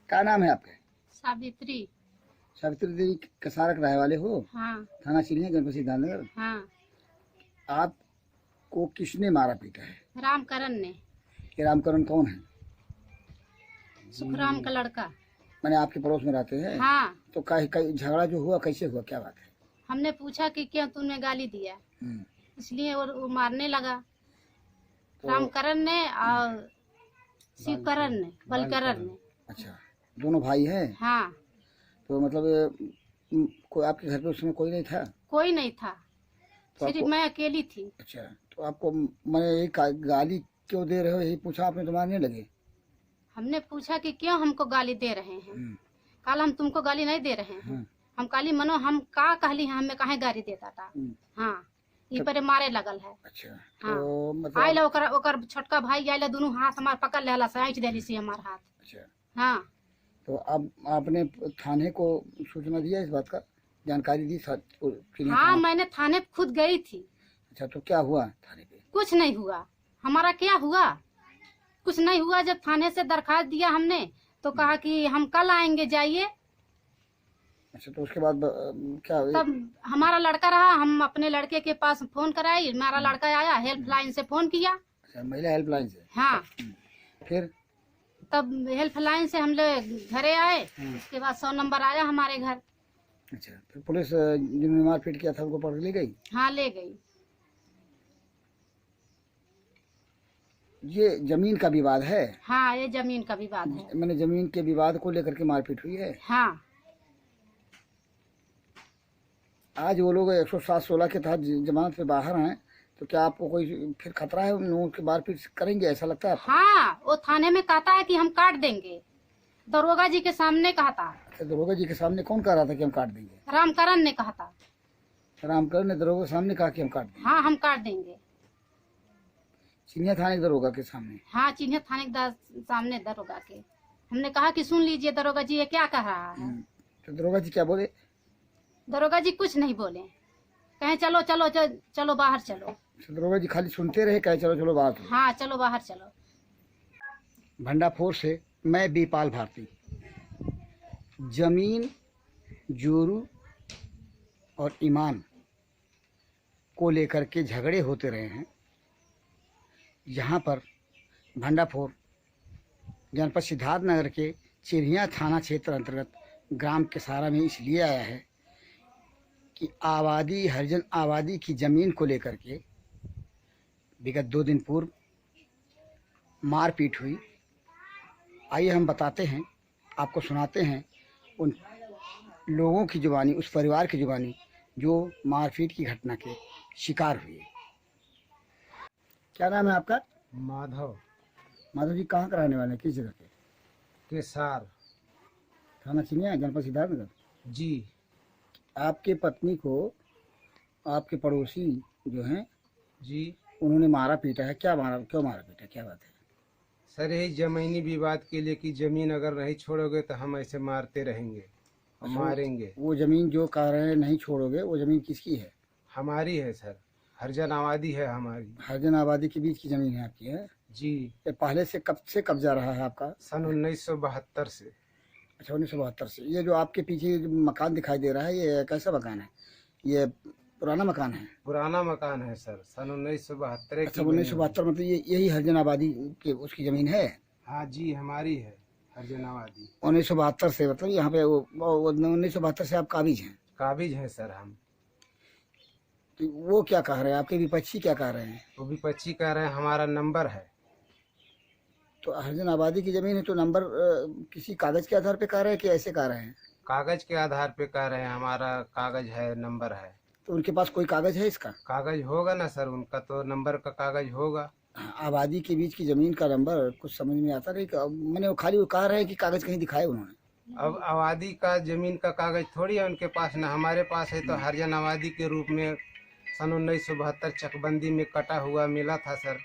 क्या नाम है आपका? सावित्री। सावित्री देवी कसारा किराए वाले हो? हाँ थाना चिड़िया, जनपद सिद्धार्थनगर। हाँ। आपको किसने मारा पीटा है? रामकरण ने। ये रामकरण कौन है? सुखराम का लड़का। मैंने आपके पड़ोस में रहते हैं? हाँ। तो कई झगड़ा जो हुआ कैसे हुआ, क्या बात है? हमने पूछा कि क्यों तूने गाली दिया, इसलिए वो मारने लगा। तो रामकरण ने और शिवकरण ने, बलकरण ने। अच्छा, दोनों भाई हैं? हाँ। तो मतलब कोई आपके घर पे उस समय कोई नहीं था? कोई नहीं था, तो सिर्फ आपको, मैं अकेली थी। अच्छा, तो आपको मैंने यही गाली क्यों दे रहे हो यही पूछा आपने, तो मारने लगे? हमने पूछा कि क्यों हमको गाली दे रहे हैं। कल हम तुमको गाली नहीं दे रहे हैं। हम काली मनो हम का कहली हैं, हमें काहे गाली देता था। हाँ, ई पर मारे लगल है। अच्छा, हाँ। तो मतलब आइला ओकर छोटका भाई आइला, दोनों हाथ हमार पकड़ लेला, साइंच देली सी हमार हाथ। अच्छा, हाँ। तो अब आपने थाने को सूचना दिया इस बात का, जानकारी दी? हाँ, मैंने थाने खुद गई थी। अच्छा, तो क्या हुआ थाने पे? कुछ नहीं हुआ। हमारा क्या हुआ, कुछ नहीं हुआ। जब थाने से दरखास्त दिया हमने तो कहा कि हम कल आएंगे, जाइए। अच्छा, तो उसके बाद क्या? तब हमारा लड़का रहा, हम अपने लड़के के पास फोन कराई, हमारा लड़का आया, हेल्पलाइन से फोन किया। अच्छा, महिला हेल्पलाइन से? हाँ। फिर तब हेल्पलाइन से हम लोग घरे आए, उसके बाद 100 नंबर आया हमारे घर। अच्छा, फिर पुलिस जिन्होंने मारपीट किया था उनको पकड़ ले गई? हाँ, ले गई। ये जमीन का विवाद है? हाँ, ये जमीन का विवाद है। मैंने जमीन के विवाद को लेकर के मारपीट हुई है? हाँ। आज वो लोग 107-16 के तहत जमानत पे बाहर हैं, तो क्या आपको कोई फिर खतरा है उन लोगों की मारपीट करेंगे, ऐसा लगता है आपको? हाँ, वो थाने में कहता है कि हम काट देंगे, दरोगा जी के सामने कहता। अच्छा, दरोगा जी के सामने कौन कह रहा था कि हम काट देंगे? रामकरण ने कहता। रामकरण ने दरोगा के सामने कहा कि हम काट देंगे? हाँ, हम काट देंगे। चिन्हिया थाने के दरोगा के सामने? हाँ, चिन्हित थाने के सामने दरोगा के। हमने कहा कि सुन लीजिए दरोगा जी, ये क्या कह रहा है। तो दरोगा जी क्या बोले? दरोगा जी कुछ नहीं बोले, कहे चलो चलो चलो बाहर चलो। तो दरोगा जी खाली सुनते रहे, कहे चलो चलो बाहर? हाँ, चलो बाहर चलो। भंडाफोर से मैं बीपाल भारती। जमीन, जोरू और ईमान को लेकर के झगड़े होते रहे हैं। यहाँ पर भंडाफोर जनपद सिद्धार्थनगर के चिड़िया थाना क्षेत्र अंतर्गत ग्राम केसारा में इसलिए आया है कि आबादी, हरिजन आबादी की ज़मीन को लेकर के विगत 2 दिन पूर्व मारपीट हुई। आइए हम बताते हैं, आपको सुनाते हैं उन लोगों की जुबानी, उस परिवार की जुबानी जो मारपीट की घटना के शिकार हुए। क्या नाम है आपका? माधव। माधव जी कहाँ का रहने वाले हैं, किस जगह के? केसार। थाना चिड़िया, जनपद सिद्धार्थनगर। जी। आपके पत्नी को आपके पड़ोसी जो हैं जी। उन्होंने मारा पीटा है, क्या मारा, क्यों मारा पीटा, क्या बात है? सर यही जमीनी विवाद के लिए कि जमीन अगर नहीं छोड़ोगे तो हम ऐसे मारते रहेंगे और मारेंगे। वो जमीन जो कह रहे हैं नहीं छोड़ोगे, वो जमीन किसकी है? हमारी है सर, हरिजन आबादी है हमारी। हरिजन आबादी के बीच की जमीन है आपकी? है जी। ये पहले से कब से कब्जा रहा है आपका? सन 1972 से। अच्छा, 1972 से। ये जो आपके पीछे जो मकान दिखाई दे रहा है, ये कैसा मकान है? ये पुराना मकान है? पुराना मकान है सर, सन 1972 अच्छा, 1972 मतलब ये यही हरिजन आबादी के उसकी जमीन है? हाँ जी, हमारी है हरिजन आबादी। 1972 से, मतलब यहाँ पे 1972 से आप काबिज हैं? काबिज है सर हम। तो वो क्या कह रहे हैं, आपके विपक्षी क्या कह रहे हैं? वो विपक्षी कह रहे हैं हमारा नंबर है। तो हरिजन आबादी की जमीन है तो नंबर किसी कागज के आधार पे कह रहे हैं कि ऐसे कह रहे हैं? कागज के आधार पे कह रहे हैं, हमारा कागज है, नंबर है। तो उनके पास कोई कागज है इसका? कागज होगा ना सर, उनका तो नंबर का कागज होगा। आबादी के बीच की जमीन का नंबर कुछ समझ में आता नहीं। मैंने वो खाली वो कह रहे हैं कि कागज कहीं दिखाए उन्होंने। अब आबादी का जमीन का कागज थोड़ी है उनके पास, ना हमारे पास है। तो हरिजन आबादी के रूप में सन 1972 चकबंदी में कटा हुआ मिला था सर।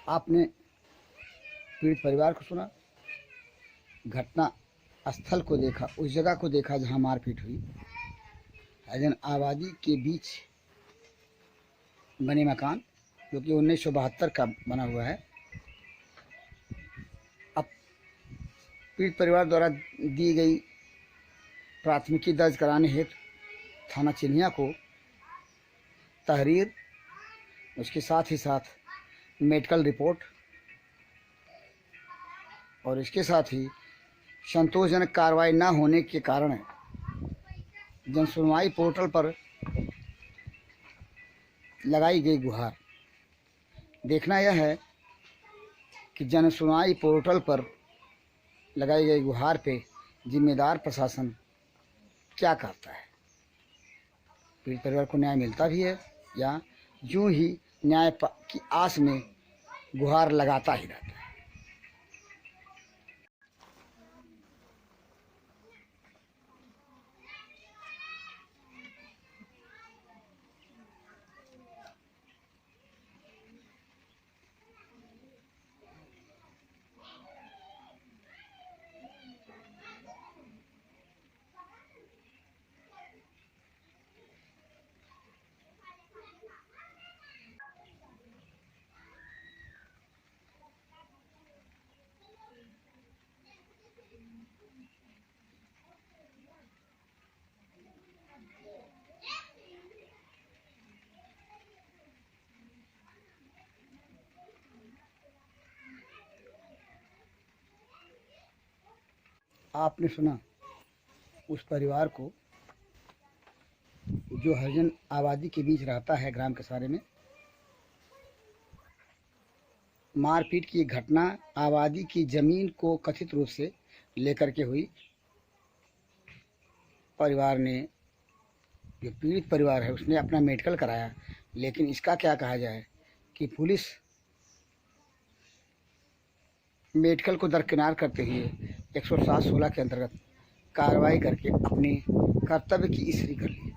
आपने पीड़ित परिवार को सुना, घटना स्थल को देखा, उस जगह को देखा जहां मारपीट हुई। हरिजन आबादी के बीच बने मकान जो कि 1972 का बना हुआ है। अब पीड़ित परिवार द्वारा दी गई प्राथमिकी दर्ज कराने हेतु थाना चिन्हिया को तहरीर, उसके साथ ही साथ मेडिकल रिपोर्ट और इसके साथ ही संतोषजनक कार्रवाई न होने के कारण जनसुनवाई पोर्टल पर लगाई गई गुहार। देखना यह है कि जनसुनवाई पोर्टल पर लगाई गई गुहार पे जिम्मेदार प्रशासन क्या करता है। पीड़ित परिवार को न्याय मिलता भी है या यूं ही न्याय की आस में गुहार लगाता ही रहता है। आपने सुना उस परिवार को जो हरिजन आबादी के बीच रहता है ग्राम कसारे में। मारपीट की घटना आबादी की जमीन को कथित रूप से लेकर के हुई। परिवार ने, जो पीड़ित परिवार है, उसने अपना मेडिकल कराया, लेकिन इसका क्या कहा जाए कि पुलिस मेडिकल को दरकिनार करते हुए 107-16 के अंतर्गत कार्रवाई करके अपने कर्तव्य की इस्त्री कर ली।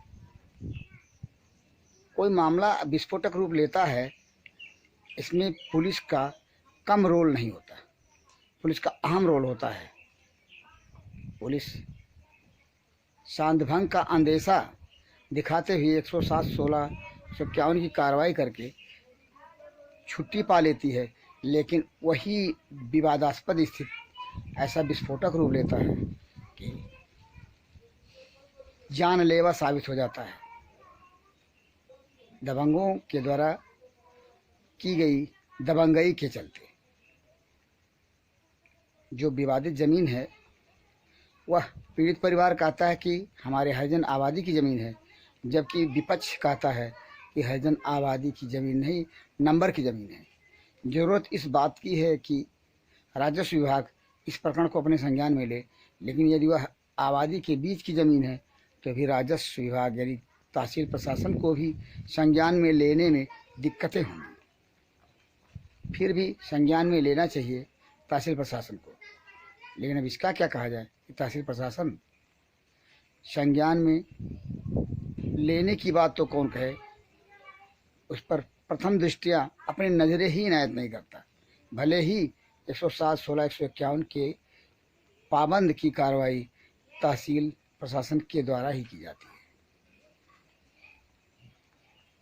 कोई मामला विस्फोटक रूप लेता है, इसमें पुलिस का कम रोल नहीं होता, पुलिस का अहम रोल होता है। पुलिस शांति भंग का अंदेशा दिखाते हुए 107-16 151 की कार्रवाई करके छुट्टी पा लेती है, लेकिन वही विवादास्पद स्थिति ऐसा विस्फोटक रूप लेता है कि जानलेवा साबित हो जाता है। दबंगों के द्वारा की गई दबंगई के चलते जो विवादित ज़मीन है, वह पीड़ित परिवार कहता है कि हमारे हरिजन आबादी की ज़मीन है, जबकि विपक्ष कहता है कि हरिजन आबादी की ज़मीन नहीं, नंबर की ज़मीन है। ज़रूरत इस बात की है कि राजस्व विभाग इस प्रकरण को अपने संज्ञान में ले, लेकिन यदि वह आबादी के बीच की ज़मीन है तो भी राजस्व विभाग यानी तहसील प्रशासन को भी संज्ञान में लेने में दिक्कतें होंगी। फिर भी संज्ञान में लेना चाहिए तहसील प्रशासन को, लेकिन अब इसका क्या कहा जाए कि तहसील प्रशासन संज्ञान में लेने की बात तो कौन कहे, उस पर प्रथम दृष्टिया अपनी नज़रें ही इनायत नहीं करता। भले ही 107-16 151 के पाबंद की कार्रवाई तहसील प्रशासन के द्वारा ही की जाती है।